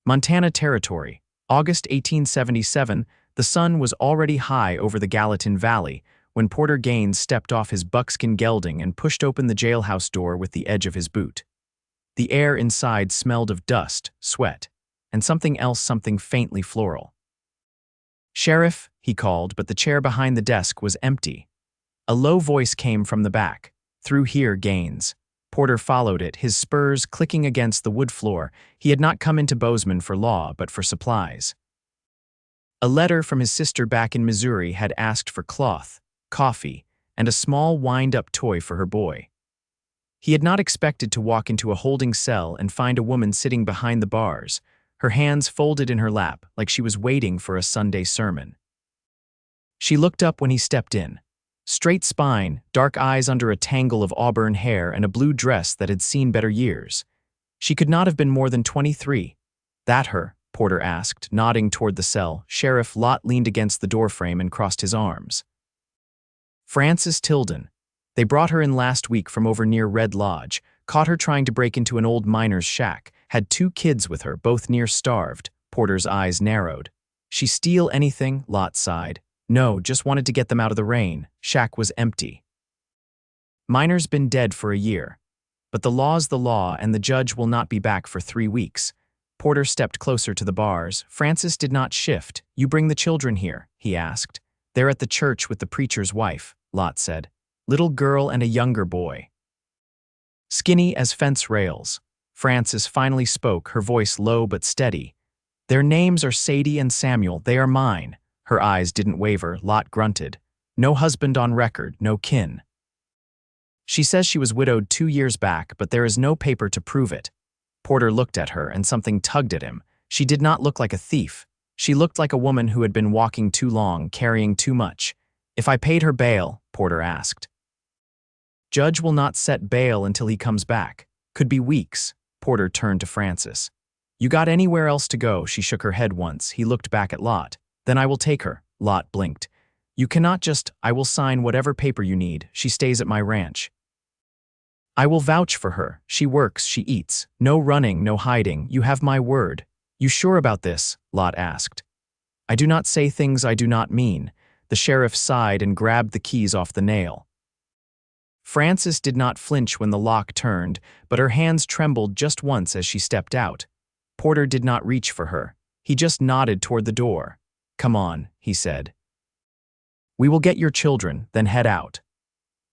Montana Territory, August 1877. The sun was already high over the Gallatin Valley when Porter Gaines stepped off his buckskin gelding and pushed open the jailhouse door with the edge of his boot. The air inside smelled of dust, sweat, and something else, something faintly floral. "Sheriff," he called, but the chair behind the desk was empty. A low voice came from the back. "Through here, Gaines." Porter followed it, his spurs clicking against the wood floor. He had not come into Bozeman for law, but for supplies. A letter from his sister back in Missouri had asked for cloth, coffee, and a small wind-up toy for her boy. He had not expected to walk into a holding cell and find a woman sitting behind the bars, her hands folded in her lap like she was waiting for a Sunday sermon. She looked up when he stepped in. Straight spine, dark eyes under a tangle of auburn hair, and a blue dress that had seen better years. She could not have been more than 23. "That her?" Porter asked, nodding toward the cell. Sheriff Lott leaned against the doorframe and crossed his arms. "Frances Tilden. They brought her in last week from over near Red Lodge, caught her trying to break into an old miner's shack, had 2 kids with her, both near starved." Porter's eyes narrowed. "She steal anything?" Lott sighed. "No, just wanted to get them out of the rain." Shack was empty. "Miner's been dead for a year. But the law's the law, and the judge will not be back for 3 weeks. Porter stepped closer to the bars. Frances did not shift. "You bring the children here?" he asked. "They're at the church with the preacher's wife," Lott said. "Little girl and a younger boy. Skinny as fence rails." Frances finally spoke, her voice low but steady. "Their names are Sadie and Samuel. They are mine." Her eyes didn't waver. Lott grunted. "No husband on record, no kin." "She says she was widowed 2 years back, but there is no paper to prove it." Porter looked at her, and something tugged at him. She did not look like a thief. She looked like a woman who had been walking too long, carrying too much. "If I paid her bail?" Porter asked. "Judge will not set bail until he comes back. Could be weeks." Porter turned to Frances. "You got anywhere else to go?" She shook her head once. He looked back at Lott. "Then I will take her." Lott blinked. "You cannot just—" "I will sign whatever paper you need. She stays at my ranch. I will vouch for her. She works, she eats. No running, no hiding. You have my word." "You sure about this?" Lott asked. "I do not say things I do not mean." The sheriff sighed and grabbed the keys off the nail. Frances did not flinch when the lock turned, but her hands trembled just once as she stepped out. Porter did not reach for her. He just nodded toward the door. "Come on," he said. "We will get your children, then head out."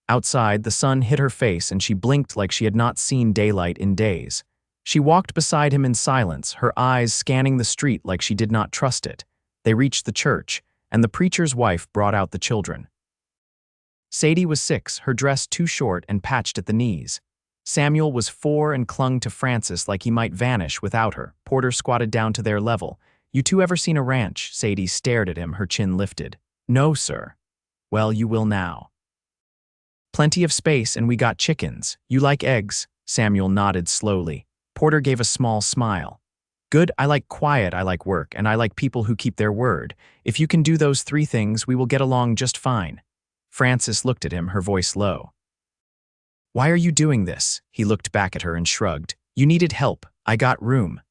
Outside, the sun hit her face and she blinked like she had not seen daylight in days. She walked beside him in silence, her eyes scanning the street like she did not trust it. They reached the church, and the preacher's wife brought out the children. Sadie was 6, her dress too short and patched at the knees. Samuel was 4 and clung to Frances like he might vanish without her. Porter squatted down to their level. "You two ever seen a ranch?" Sadie stared at him, her chin lifted. "No, sir." "Well, you will now. Plenty of space, and we got chickens. You like eggs?" Samuel nodded slowly. Porter gave a small smile. "Good, I like quiet, I like work, and I like people who keep their word. If you can do those 3 things, we will get along just fine." Frances looked at him, her voice low. "Why are you doing this?" He looked back at her and shrugged. "You needed help. I got room."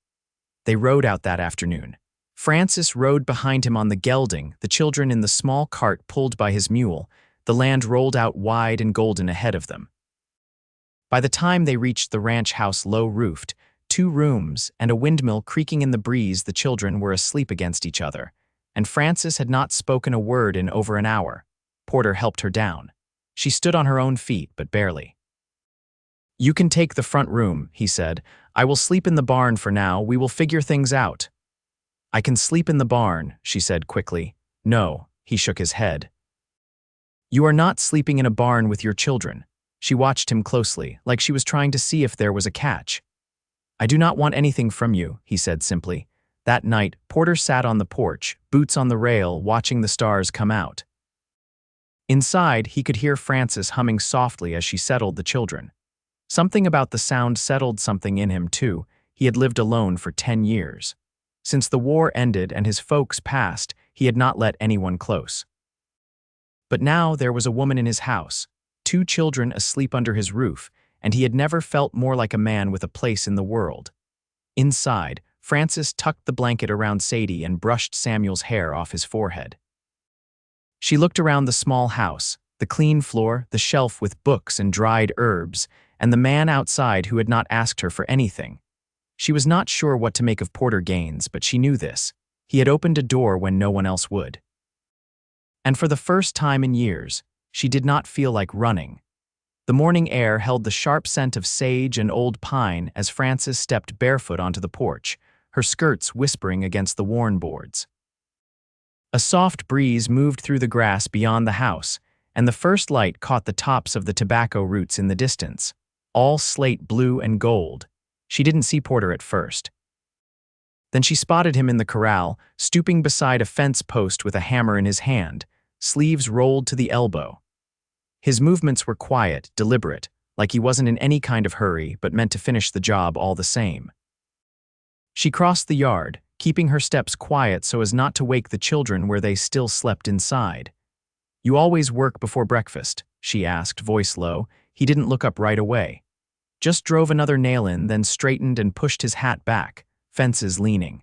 They rode out that afternoon. Frances rode behind him on the gelding, the children in the small cart pulled by his mule. The land rolled out wide and golden ahead of them. By the time they reached the ranch house, low-roofed, 2 rooms, and a windmill creaking in the breeze, the children were asleep against each other, and Frances had not spoken a word in over an hour. Porter helped her down. She stood on her own feet, but barely. "You can take the front room," he said. "I will sleep in the barn for now. We will figure things out." "I can sleep in the barn," she said quickly. "No," he shook his head. "You are not sleeping in a barn with your children." She watched him closely, like she was trying to see if there was a catch. "I do not want anything from you," he said simply. That night, Porter sat on the porch, boots on the rail, watching the stars come out. Inside, he could hear Frances humming softly as she settled the children. Something about the sound settled something in him, too. He had lived alone for 10 years. Since the war ended and his folks passed, he had not let anyone close. But now there was a woman in his house, 2 children asleep under his roof, and he had never felt more like a man with a place in the world. Inside, Frances tucked the blanket around Sadie and brushed Samuel's hair off his forehead. She looked around the small house, the clean floor, the shelf with books and dried herbs, and the man outside who had not asked her for anything. She was not sure what to make of Porter Gaines, but she knew this. He had opened a door when no one else would. And for the first time in years, she did not feel like running. The morning air held the sharp scent of sage and old pine as Frances stepped barefoot onto the porch, her skirts whispering against the worn boards. A soft breeze moved through the grass beyond the house, and the first light caught the tops of the tobacco roots in the distance, all slate blue and gold. She didn't see Porter at first. Then she spotted him in the corral, stooping beside a fence post with a hammer in his hand, sleeves rolled to the elbow. His movements were quiet, deliberate, like he wasn't in any kind of hurry but meant to finish the job all the same. She crossed the yard, keeping her steps quiet so as not to wake the children where they still slept inside. "You always work before breakfast?" she asked, voice low. He didn't look up right away. Just drove another nail in, then straightened and pushed his hat back, fences leaning.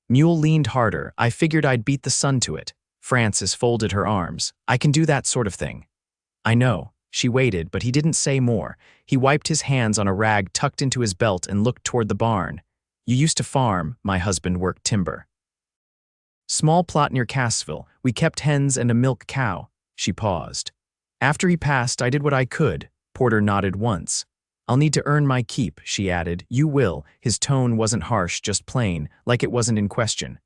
Mule leaned harder. "I figured I'd beat the sun to it." Frances folded her arms. "I can do that sort of thing." "I know." She waited, but he didn't say more. He wiped his hands on a rag tucked into his belt and looked toward the barn. "You used to farm. My husband worked timber." "Small plot near Cassville. We kept hens and a milk cow." She paused. "After he passed, I did what I could." Porter nodded once. "I'll need to earn my keep," she added. "You will." His tone wasn't harsh, just plain, like it wasn't in question.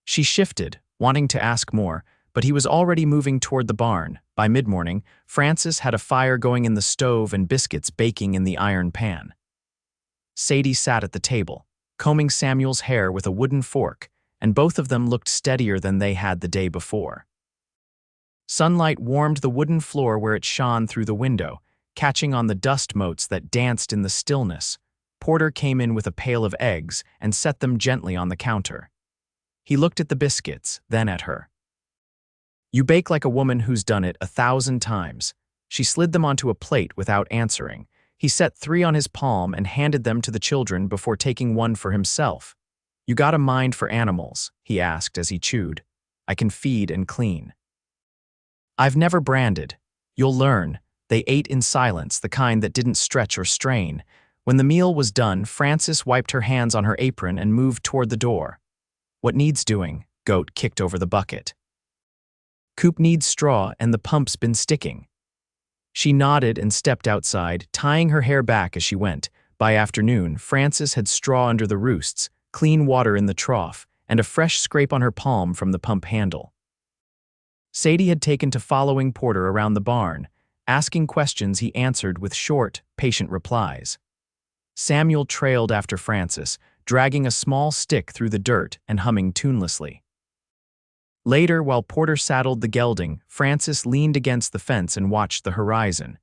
She shifted, wanting to ask more, but he was already moving toward the barn. By mid-morning, Frances had a fire going in the stove and biscuits baking in the iron pan. Sadie sat at the table, combing Samuel's hair with a wooden fork, and both of them looked steadier than they had the day before. Sunlight warmed the wooden floor where it shone through the window, catching on the dust motes that danced in the stillness. Porter came in with a pail of eggs and set them gently on the counter. He looked at the biscuits, then at her. "You bake like a woman who's done it 1,000 times." She slid them onto a plate without answering. He set 3 on his palm and handed them to the children before taking one for himself. "You got a mind for animals?" he asked as he chewed. "I can feed and clean." "I've never branded." "You'll learn." They ate in silence, the kind that didn't stretch or strain. When the meal was done, Frances wiped her hands on her apron and moved toward the door. "What needs doing?" Goat kicked over the bucket. "Coop needs straw and the pump's been sticking." She nodded and stepped outside, tying her hair back as she went. By afternoon, Frances had straw under the roosts, clean water in the trough, and a fresh scrape on her palm from the pump handle. Sadie had taken to following Porter around the barn. Asking questions he answered with short, patient replies. Samuel trailed after Frances, dragging a small stick through the dirt and humming tunelessly. Later, while Porter saddled the gelding, Frances leaned against the fence and watched the horizon.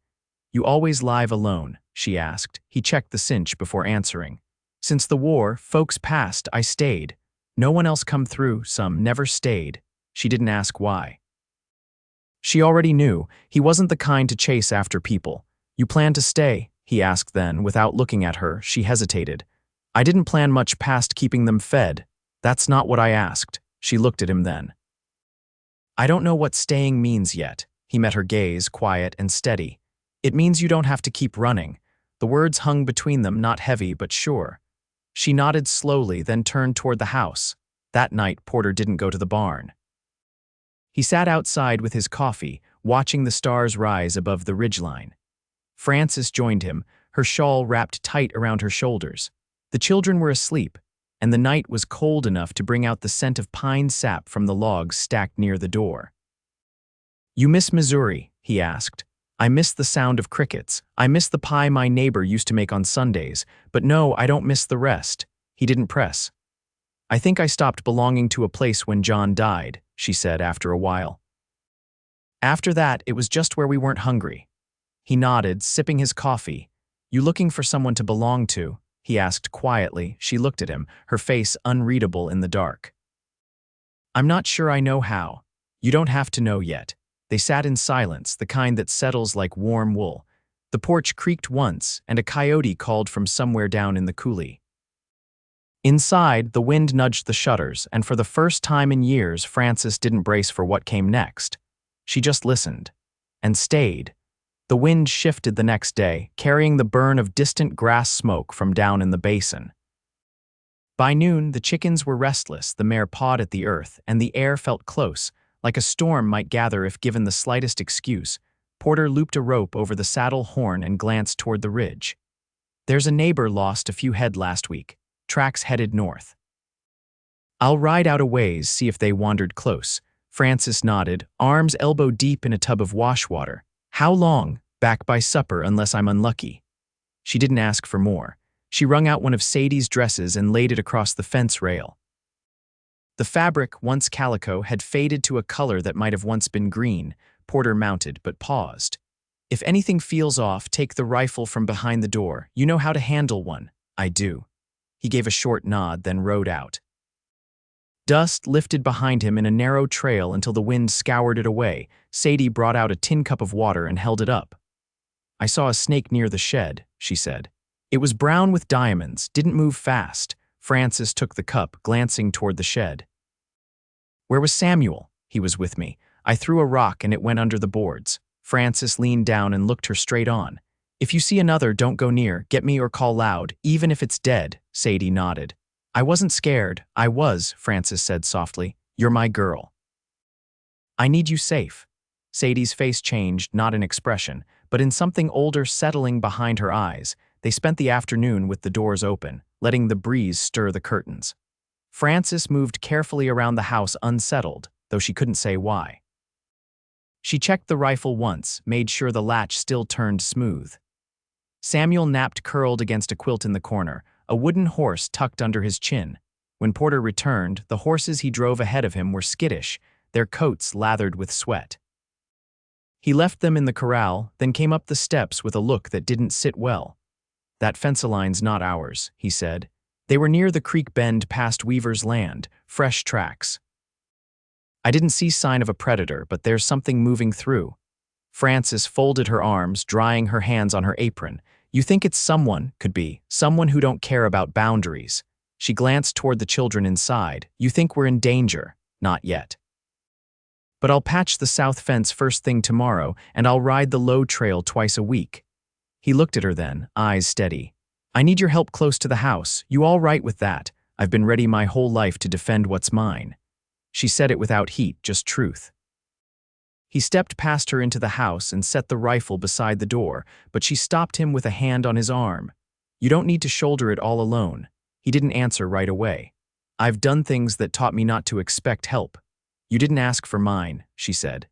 "You always live alone?" she asked. He checked the cinch before answering. "Since the war, folks passed, I stayed. No one else come through, some never stayed." She didn't ask why. She already knew. He wasn't the kind to chase after people. "You plan to stay?" he asked then, without looking at her. She hesitated. "I didn't plan much past keeping them fed." "That's not what I asked." She looked at him then. "I don't know what staying means yet." He met her gaze, quiet and steady. "It means you don't have to keep running." The words hung between them, not heavy but sure. She nodded slowly, then turned toward the house. That night, Porter didn't go to the barn. He sat outside with his coffee, watching the stars rise above the ridgeline. Frances joined him, her shawl wrapped tight around her shoulders. The children were asleep, and the night was cold enough to bring out the scent of pine sap from the logs stacked near the door. "You miss Missouri?" he asked. "I miss the sound of crickets. I miss the pie my neighbor used to make on Sundays, but no, I don't miss the rest." He didn't press. "I think I stopped belonging to a place when John died," she said after a while. "After that, it was just where we weren't hungry." He nodded, sipping his coffee. "You looking for someone to belong to?" he asked quietly. She looked at him, her face unreadable in the dark. "I'm not sure I know how." "You don't have to know yet." They sat in silence, the kind that settles like warm wool. The porch creaked once, and a coyote called from somewhere down in the coulee. Inside, the wind nudged the shutters, and for the first time in years, Frances didn't brace for what came next. She just listened. And stayed. The wind shifted the next day, carrying the burn of distant grass smoke from down in the basin. By noon, the chickens were restless, the mare pawed at the earth, and the air felt close, like a storm might gather if given the slightest excuse. Porter looped a rope over the saddle horn and glanced toward the ridge. There's a neighbor lost a few head last week. Tracks headed north. I'll ride out a ways, see if they wandered close. Frances nodded, arms elbow deep in a tub of wash water. How long? Back by supper unless I'm unlucky. She didn't ask for more. She wrung out one of Sadie's dresses and laid it across the fence rail. The fabric, once calico, had faded to a color that might have once been green. Porter mounted, but paused. If anything feels off, take the rifle from behind the door. You know how to handle one. I do. He gave a short nod, then rode out. Dust lifted behind him in a narrow trail until the wind scoured it away. Sadie brought out a tin cup of water and held it up. I saw a snake near the shed, she said. It was brown with diamonds, didn't move fast. Frances took the cup, glancing toward the shed. Where was Samuel? He was with me. I threw a rock and it went under the boards. Frances leaned down and looked her straight on. If you see another, don't go near. Get me or call loud, even if it's dead. Sadie nodded. I wasn't scared. I was, Frances said softly. You're my girl. I need you safe. Sadie's face changed, not in expression, but in something older settling behind her eyes. They spent the afternoon with the doors open, letting the breeze stir the curtains. Frances moved carefully around the house unsettled, though she couldn't say why. She checked the rifle once, made sure the latch still turned smooth. Samuel napped curled against a quilt in the corner, a wooden horse tucked under his chin. When Porter returned, the horses he drove ahead of him were skittish, their coats lathered with sweat. He left them in the corral, then came up the steps with a look that didn't sit well. That fence-align's not ours, he said. They were near the creek bend past Weaver's land, fresh tracks. I didn't see sign of a predator, but there's something moving through. Frances folded her arms, drying her hands on her apron. You think it's someone, could be, someone who don't care about boundaries. She glanced toward the children inside. You think we're in danger? Not yet. But I'll patch the south fence first thing tomorrow, and I'll ride the low trail twice a week. He looked at her then, eyes steady. I need your help close to the house. You all right with that? I've been ready my whole life to defend what's mine. She said it without heat, just truth. He stepped past her into the house and set the rifle beside the door, but she stopped him with a hand on his arm. You don't need to shoulder it all alone. He didn't answer right away. I've done things that taught me not to expect help. You didn't ask for mine, she said.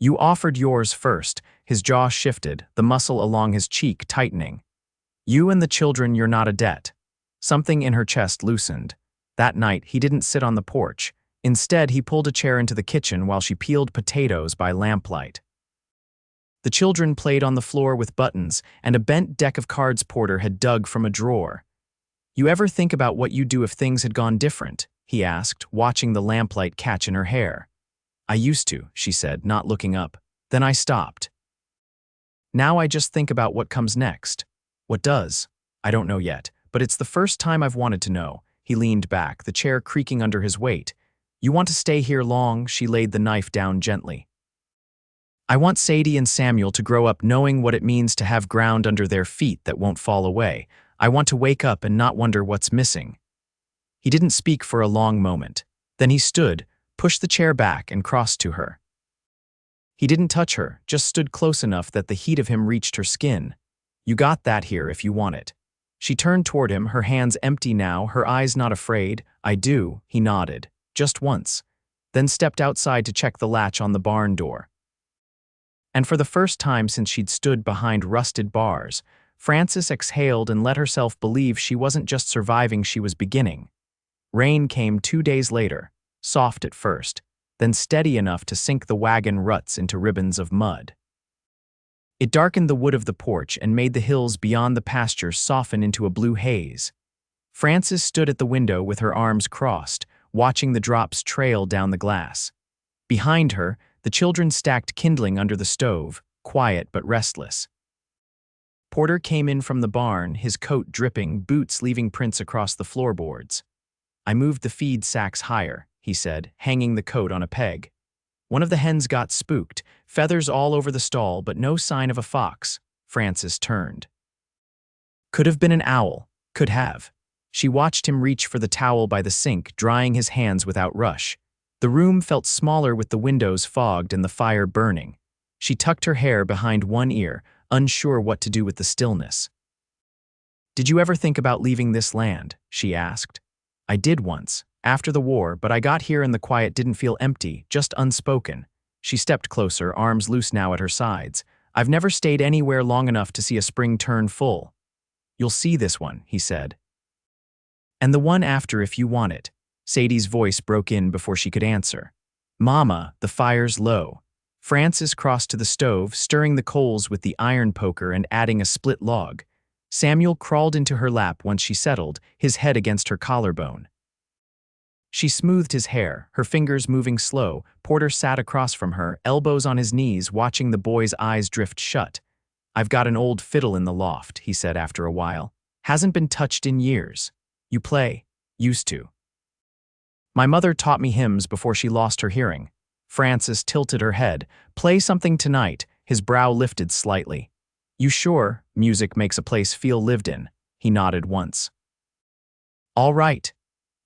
You offered yours first. His jaw shifted, the muscle along his cheek tightening. You and the children, you're not a debt. Something in her chest loosened. That night, he didn't sit on the porch. Instead, he pulled a chair into the kitchen while she peeled potatoes by lamplight. The children played on the floor with buttons and a bent deck of cards Porter had dug from a drawer. You ever think about what you'd do if things had gone different? He asked, watching the lamplight catch in her hair. I used to, she said, not looking up. Then I stopped. Now I just think about what comes next. What does? I don't know yet, but it's the first time I've wanted to know. He leaned back, the chair creaking under his weight. You want to stay here long? She laid the knife down gently. I want Sadie and Samuel to grow up knowing what it means to have ground under their feet that won't fall away. I want to wake up and not wonder what's missing. He didn't speak for a long moment. Then he stood, pushed the chair back, and crossed to her. He didn't touch her, just stood close enough that the heat of him reached her skin. You got that here if you want it. She turned toward him, her hands empty now, her eyes not afraid. I do, he nodded, just once, then stepped outside to check the latch on the barn door. And for the first time since she'd stood behind rusted bars, Frances exhaled and let herself believe she wasn't just surviving, she was beginning. Rain came 2 days later, soft at first, then steady enough to sink the wagon ruts into ribbons of mud. It darkened the wood of the porch and made the hills beyond the pasture soften into a blue haze. Frances stood at the window with her arms crossed, watching the drops trail down the glass. Behind her, the children stacked kindling under the stove, quiet but restless. Porter came in from the barn, his coat dripping, boots leaving prints across the floorboards. "I moved the feed sacks higher," he said, hanging the coat on a peg. "One of the hens got spooked, feathers all over the stall, but no sign of a fox." Frances turned. "Could have been an owl, could have." She watched him reach for the towel by the sink, drying his hands without rush. The room felt smaller with the windows fogged and the fire burning. She tucked her hair behind one ear, unsure what to do with the stillness. "Did you ever think about leaving this land?" she asked. "I did once, after the war, but I got here and the quiet didn't feel empty, just unspoken." She stepped closer, arms loose now at her sides. "I've never stayed anywhere long enough to see a spring turn full." "You'll see this one," he said. "And the one after if you want it." Sadie's voice broke in before she could answer. "Mama, the fire's low." Frances crossed to the stove, stirring the coals with the iron poker and adding a split log. Samuel crawled into her lap once she settled, his head against her collarbone. She smoothed his hair, her fingers moving slow. Porter sat across from her, elbows on his knees, watching the boy's eyes drift shut. "I've got an old fiddle in the loft," he said after a while. "Hasn't been touched in years. You play?" "Used to. My mother taught me hymns before she lost her hearing." Frances tilted her head. "Play something tonight." His brow lifted slightly. "You sure music makes a place feel lived in?" He nodded once. "All right."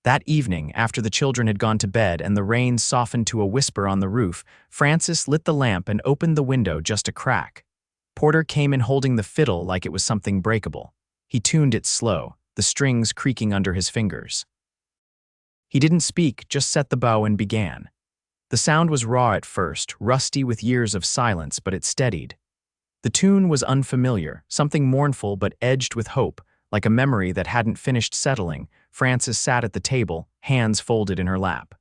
That evening, after the children had gone to bed and the rain softened to a whisper on the roof, Frances lit the lamp and opened the window just a crack. Porter came in holding the fiddle like it was something breakable. He tuned it slow, the strings creaking under his fingers. He didn't speak, just set the bow and began. The sound was raw at first, rusty with years of silence, but it steadied. The tune was unfamiliar, something mournful but edged with hope, like a memory that hadn't finished settling. Frances sat at the table, hands folded in her lap.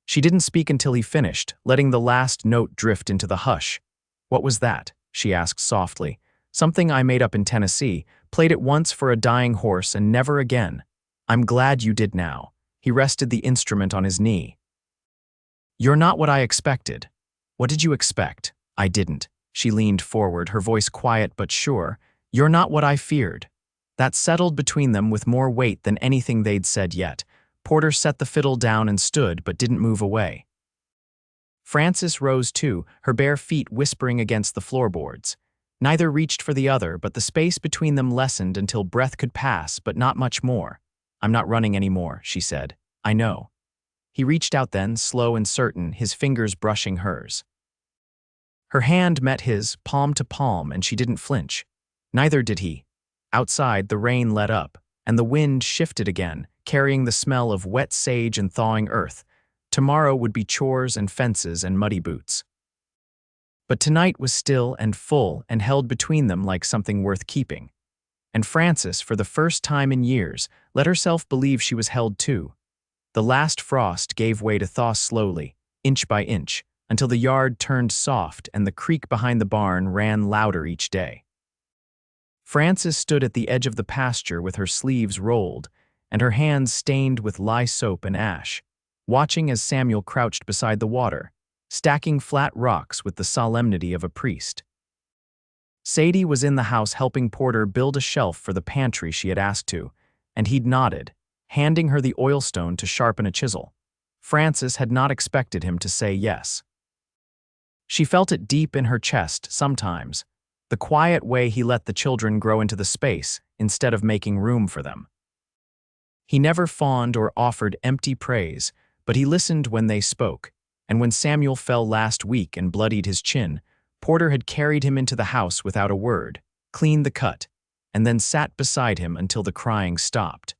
She didn't speak until he finished, letting the last note drift into the hush. "What was that?" she asked softly. "Something I made up in Tennessee, played it once for a dying horse and never again. I'm glad you did now." He rested the instrument on his knee. "You're not what I expected." "What did you expect?" "I didn't." She leaned forward, her voice quiet but sure. "You're not what I feared." That settled between them with more weight than anything they'd said yet. Porter set the fiddle down and stood, but didn't move away. Frances rose too, her bare feet whispering against the floorboards. Neither reached for the other, but the space between them lessened until breath could pass, but not much more. "I'm not running anymore," she said. "I know." He reached out then, slow and certain, his fingers brushing hers. Her hand met his, palm to palm, and she didn't flinch. Neither did he. Outside, the rain let up, and the wind shifted again, carrying the smell of wet sage and thawing earth. Tomorrow would be chores and fences and muddy boots. But tonight was still and full and held between them like something worth keeping. And Frances, for the first time in years, let herself believe she was held too. The last frost gave way to thaw slowly, inch by inch, until the yard turned soft and the creek behind the barn ran louder each day. Frances stood at the edge of the pasture with her sleeves rolled and her hands stained with lye soap and ash, watching as Samuel crouched beside the water, stacking flat rocks with the solemnity of a priest. Sadie was in the house helping Porter build a shelf for the pantry she had asked to, and he'd nodded, handing her the oilstone to sharpen a chisel. Frances had not expected him to say yes. She felt it deep in her chest sometimes, the quiet way he let the children grow into the space instead of making room for them. He never fawned or offered empty praise, but he listened when they spoke, and when Samuel fell last week and bloodied his chin, Porter had carried him into the house without a word, cleaned the cut, and then sat beside him until the crying stopped.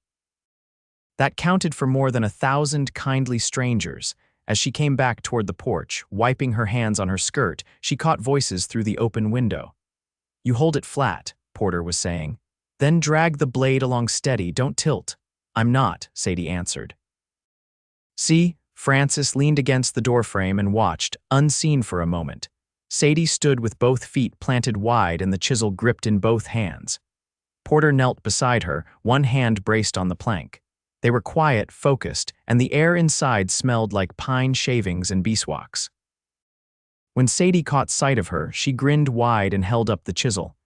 That counted for more than 1,000 kindly strangers. As she came back toward the porch, wiping her hands on her skirt, she caught voices through the open window. "You hold it flat," Porter was saying. "Then drag the blade along steady, don't tilt." "I'm not," Sadie answered. "See?" Frances leaned against the doorframe and watched, unseen for a moment. Sadie stood with both feet planted wide and the chisel gripped in both hands. Porter knelt beside her, one hand braced on the plank. They were quiet, focused, and the air inside smelled like pine shavings and beeswax. When Sadie caught sight of her, she grinned wide and held up the chisel.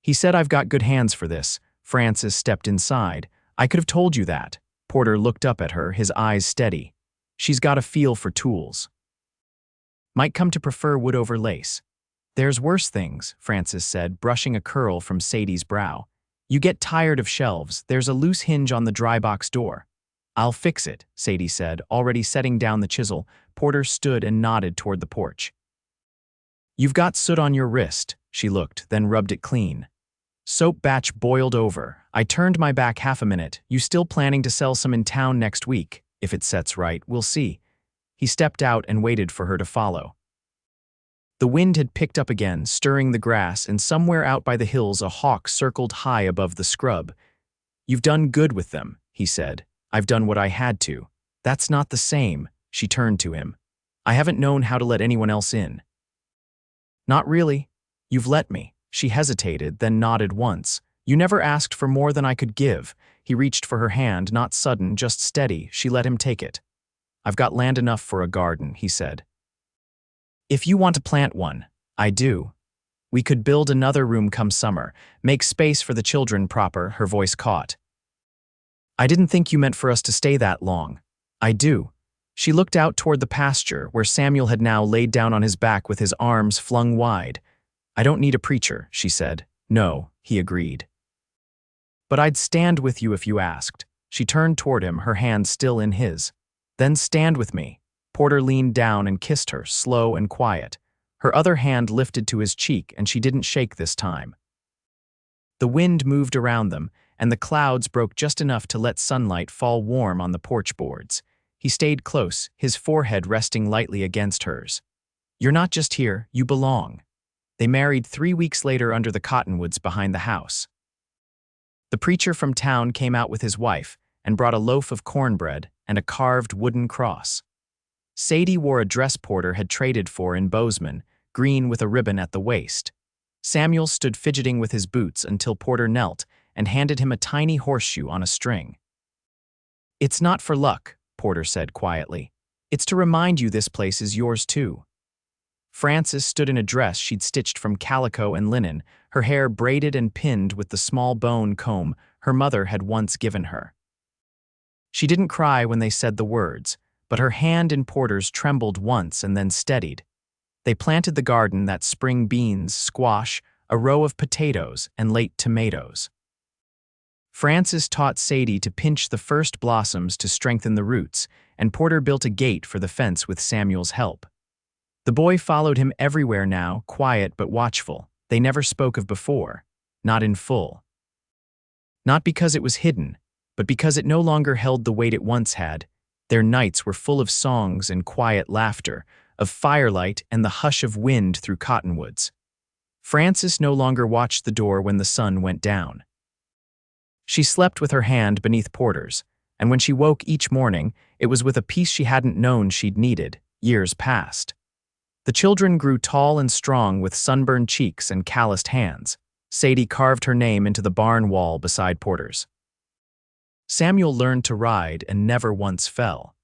He said I've got good hands for this. Frances stepped inside. I could have told you that. Porter looked up at her, his eyes steady. She's got a feel for tools. Might come to prefer wood over lace. There's worse things, Frances said, brushing a curl from Sadie's brow. You get tired of shelves. There's a loose hinge on the dry box door. I'll fix it, Sadie said, already setting down the chisel. Porter stood and nodded toward the porch. You've got soot on your wrist. She looked, then rubbed it clean. Soap batch boiled over. I turned my back half a minute. You still planning to sell some in town next week? If it sets right, we'll see. He stepped out and waited for her to follow. The wind had picked up again, stirring the grass, and somewhere out by the hills a hawk circled high above the scrub. You've done good with them, he said. I've done what I had to. That's not the same, she turned to him. I haven't known how to let anyone else in. Not really. You've let me. She hesitated, then nodded once. You never asked for more than I could give. He reached for her hand, not sudden, just steady. She let him take it. I've got land enough for a garden, he said. If you want to plant one, I do. We could build another room come summer, make space for the children proper, her voice caught. I didn't think you meant for us to stay that long. I do. She looked out toward the pasture, where Samuel had now laid down on his back with his arms flung wide. I don't need a preacher, she said. No, he agreed. But I'd stand with you if you asked. She turned toward him, her hand still in his. Then stand with me. Porter leaned down and kissed her, slow and quiet. Her other hand lifted to his cheek, and she didn't shake this time. The wind moved around them, and the clouds broke just enough to let sunlight fall warm on the porch boards. He stayed close, his forehead resting lightly against hers. You're not just here, you belong. They married 3 weeks later under the cottonwoods behind the house. The preacher from town came out with his wife and brought a loaf of cornbread and a carved wooden cross. Sadie wore a dress Porter had traded for in Bozeman, green with a ribbon at the waist. Samuel stood fidgeting with his boots until Porter knelt and handed him a tiny horseshoe on a string. It's not for luck, Porter said quietly. It's to remind you this place is yours too. Frances stood in a dress she'd stitched from calico and linen, her hair braided and pinned with the small bone comb her mother had once given her. She didn't cry when they said the words, but her hand in Porter's trembled once and then steadied. They planted the garden that spring beans, squash, a row of potatoes, and late tomatoes. Frances taught Sadie to pinch the first blossoms to strengthen the roots, and Porter built a gate for the fence with Samuel's help. The boy followed him everywhere now, quiet but watchful. They never spoke of before, not in full. Not because it was hidden, but because it no longer held the weight it once had. Their nights were full of songs and quiet laughter, of firelight and the hush of wind through cottonwoods. Frances no longer watched the door when the sun went down. She slept with her hand beneath Porter's, and when she woke each morning, it was with a peace she hadn't known she'd needed, years past. The children grew tall and strong with sunburned cheeks and calloused hands. Sadie carved her name into the barn wall beside Porter's. Samuel learned to ride and never once fell.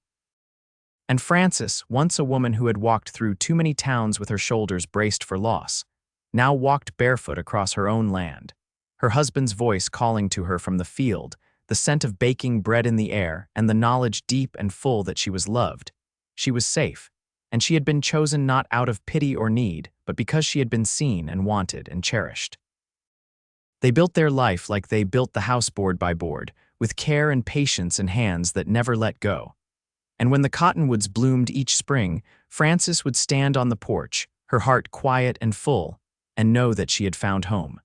And Frances, once a woman who had walked through too many towns with her shoulders braced for loss, now walked barefoot across her own land, her husband's voice calling to her from the field, the scent of baking bread in the air, and the knowledge deep and full that she was loved. She was safe, and she had been chosen not out of pity or need, but because she had been seen and wanted and cherished. They built their life like they built the house board by board, with care and patience and hands that never let go. And when the cottonwoods bloomed each spring, Frances would stand on the porch, her heart quiet and full, and know that she had found home.